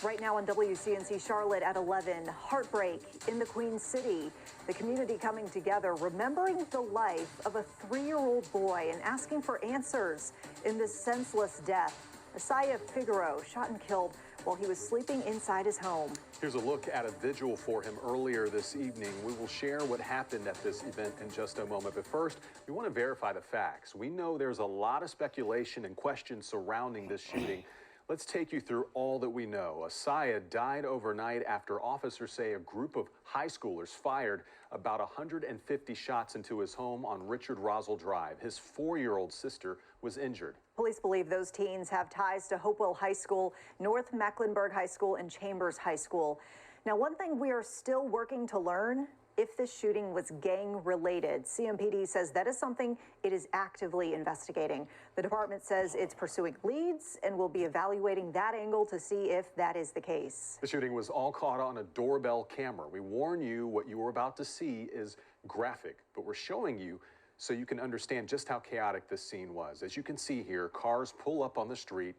Right now on WCNC Charlotte at 11, heartbreak in the Queen City. The community coming together, remembering the life of a 3-year-old boy and asking for answers in this senseless death. Asaya Figueroa shot and killed while he was sleeping inside his home. Here's a look at a vigil for him earlier this evening. We will share what happened at this event in just a moment. But first, we want to verify the facts. We know there's a lot of speculation and questions surrounding this shooting. Let's take you through all that we know. Asaya died overnight after officers say a group of high schoolers fired about 150 shots into his home on Richard Rosell Drive. His 4-year-old sister was injured. Police believe those teens have ties to Hopewell High School, North Mecklenburg High School, and Chambers High School. Now, one thing we are still working to learn, if this shooting was gang-related. CMPD says that is something it is actively investigating. The department says it's pursuing leads and will be evaluating that angle to see if that is the case. The shooting was all caught on a doorbell camera. We warn you, what you are about to see is graphic, but we're showing you so you can understand just how chaotic this scene was. As you can see here, cars pull up on the street.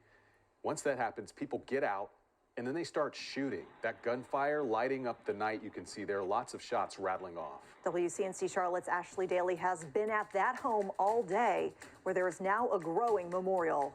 Once that happens, people get out, and then they start shooting. That gunfire lighting up the night, you can see there, lots of shots rattling off. WCNC Charlotte's Ashley Daly has been at that home all day, where there is now a growing memorial.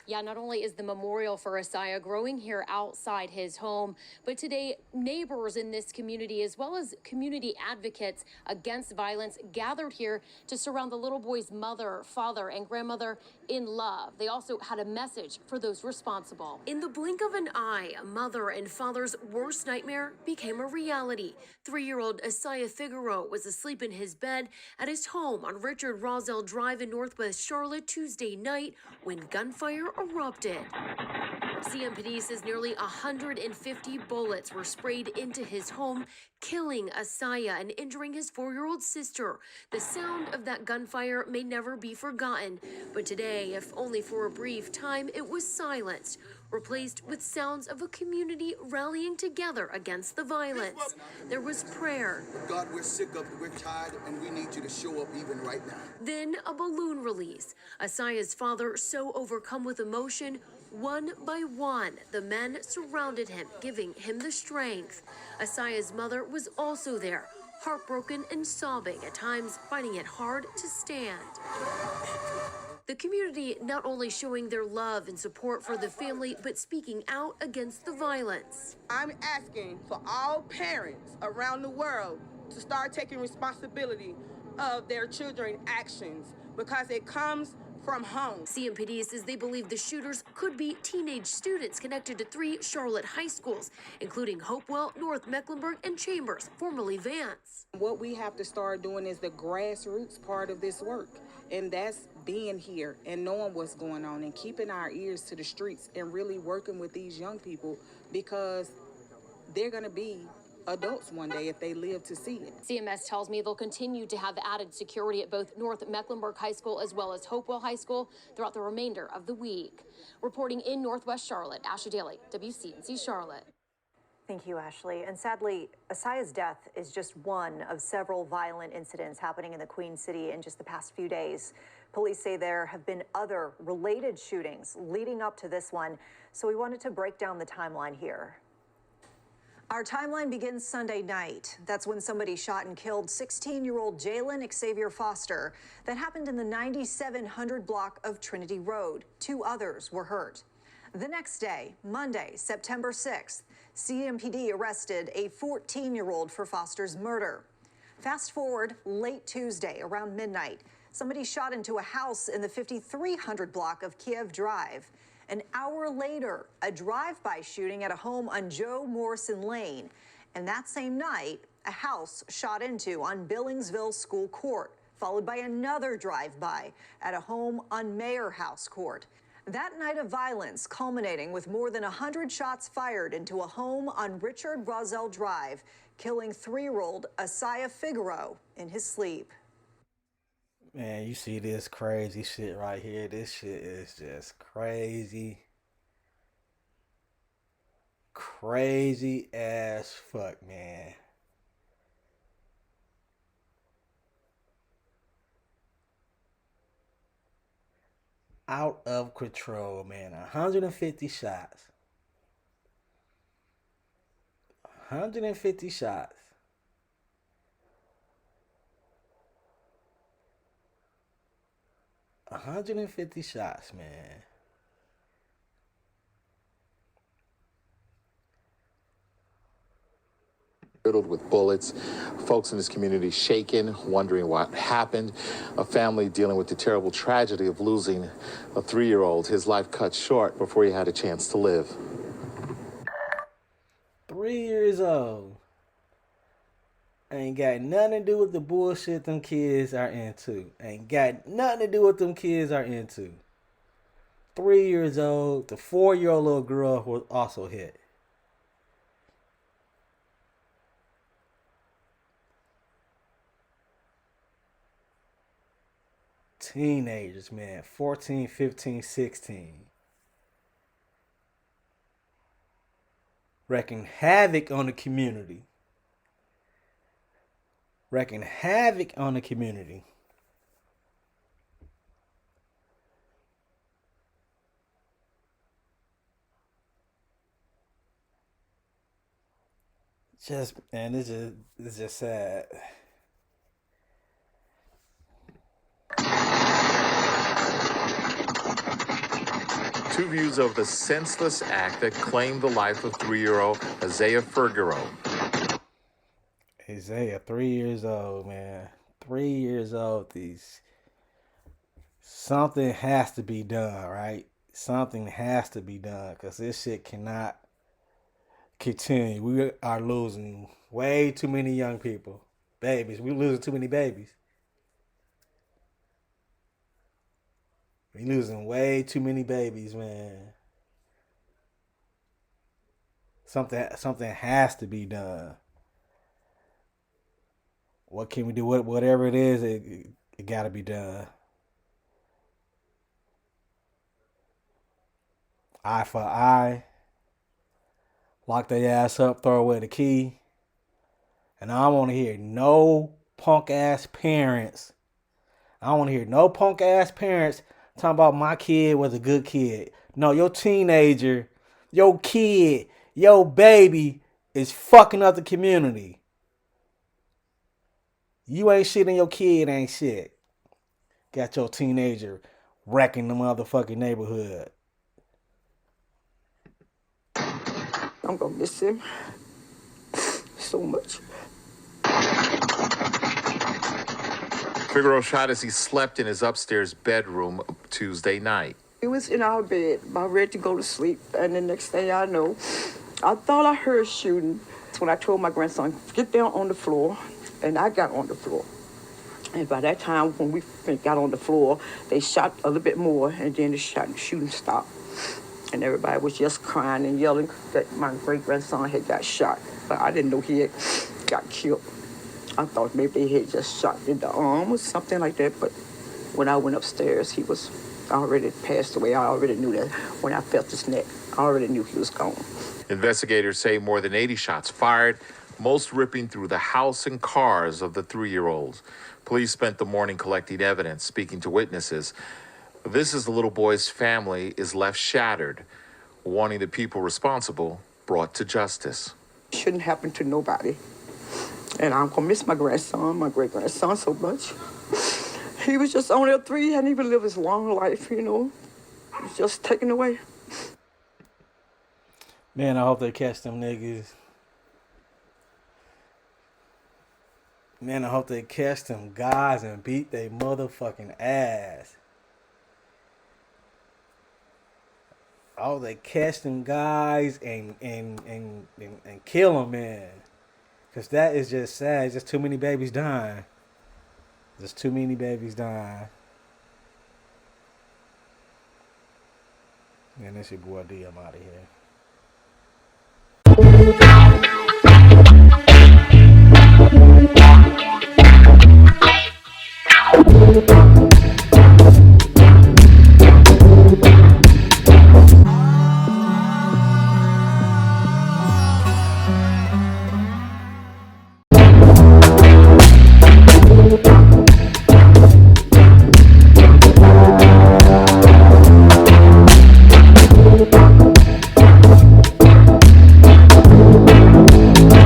Yeah, not only is the memorial for Asaya growing here outside his home, but today neighbors in this community, as well as community advocates against violence, gathered here to surround the little boy's mother, father, and grandmother in love. They also had a message for those responsible. In the blink of an eye, a mother and father's worst nightmare became a reality. 3-year-old Asaya Figueroa was asleep in his bed at his home on Richard Rosell Drive in Northwest Charlotte Tuesday night when gunfire erupted. CMPD says nearly 150 bullets were sprayed into his home, killing Asaya and injuring his 4-year-old sister. The sound of that gunfire may never be forgotten, but today, if only for a brief time, it was silenced, replaced with sounds of a community rallying together against the violence. There was prayer. God, we're sick of it, we're tired, and we need you to show up even right now. Then a balloon release. Asaya's father so overcome with emotion, one by one, the men surrounded him, giving him the strength. Asaya's mother was also there, heartbroken and sobbing, at times finding it hard to stand. The community not only showing their love and support for the family, but speaking out against the violence. I'm asking for all parents around the world to start taking responsibility of their children's actions, because it comes from home. CMPD says they believe the shooters could be teenage students connected to 3 Charlotte high schools, including Hopewell, North Mecklenburg, and Chambers, formerly Vance. What we have to start doing is the grassroots part of this work, and that's being here and knowing what's going on and keeping our ears to the streets and really working with these young people, because they're going to be adults one day if they live to see it. CMS tells me they'll continue to have added security at both North Mecklenburg High School as well as Hopewell High School throughout the remainder of the week. Reporting in Northwest Charlotte, Ashley Daly, WCNC Charlotte. Thank you, Ashley. And sadly, Asaya's death is just one of several violent incidents happening in the Queen City in just the past few days. Police say there have been other related shootings leading up to this one, so we wanted to break down the timeline here. Our timeline begins Sunday night. That's when somebody shot and killed 16-year-old Jalen Xavier Foster. That happened in the 9700 block of Trinity Road. 2 others were hurt. The next day, Monday, September 6th, CMPD arrested a 14-year-old for Foster's murder. Fast forward late Tuesday around midnight, somebody shot into a house in the 5300 block of Kiev Drive. An hour later, a drive-by shooting at a home on Joe Morrison Lane. And that same night, a house shot into on Billingsville School Court, followed by another drive-by at a home on Mayer House Court. That night of violence culminating with more than 100 shots fired into a home on Richard Rosell Drive, killing 3-year-old Asaya Figueroa in his sleep. Man, you see this crazy shit right here. This shit is just crazy. Crazy as fuck, man. Out of control, man. 150 shots. 150 shots. $150 man. Riddled with bullets. Folks in this community shaken, wondering what happened. A family dealing with the terrible tragedy of losing a 3-year-old. His life cut short before he had a chance to live. 3 years old. Ain't got nothing to do with the bullshit them kids are into. Ain't got nothing to do with them kids are into. 3 years old. The 4-year-old little girl was also hit. Teenagers, man. 14, 15, 16. Wrecking havoc on the community. Wrecking havoc on the community. Just, man, it's just sad. Two views of the senseless act that claimed the life of 3-year-old Isaiah Figueroa. Isaiah, 3 years old, man. 3 years old. Something has to be done, right? Something has to be done because this shit cannot continue. We are losing way too many young people. Babies. We're losing too many babies. We losing way too many babies, man. Something has to be done. What can we do? Whatever it is, it got to be done. Eye for eye. Lock their ass up, throw away the key. And I don't want to hear no punk ass parents. I don't want to hear no punk ass parents talking about my kid was a good kid. No, your teenager, your kid, your baby is fucking up the community. You ain't shit and your kid ain't shit. Got your teenager wrecking the motherfucking neighborhood. I'm gonna miss him so much. Figueroa shot as he slept in his upstairs bedroom Tuesday night. We was in our bed, about ready to go to sleep, and the next thing I know, I thought I heard shooting. That's when I told my grandson, get down on the floor, and I got on the floor. And by that time, when we got on the floor, they shot a little bit more, and then the shooting stopped. And everybody was just crying and yelling that my great-grandson had got shot. But I didn't know he had got killed. I thought maybe they had just shot in the arm or something like that. But when I went upstairs, he was already passed away. I already knew that when I felt his neck. I already knew he was gone. Investigators say more than 80 shots fired, most ripping through the house and cars of the 3-year-olds. Police spent the morning collecting evidence, speaking to witnesses. This is the little boy's family is left shattered, wanting the people responsible brought to justice. It shouldn't happen to nobody. And I'm going to miss my grandson, my great-grandson so much. He was just only a 3. He hadn't even lived his long life, you know. He was just taken away. Man, I hope they catch them niggas. Man, I hope they catch them guys and beat their motherfucking ass. I hope they catch them guys and kill them, man. Because that is just sad. It's just too many babies dying. There's too many babies dying. And this your boy D. I'm out of here.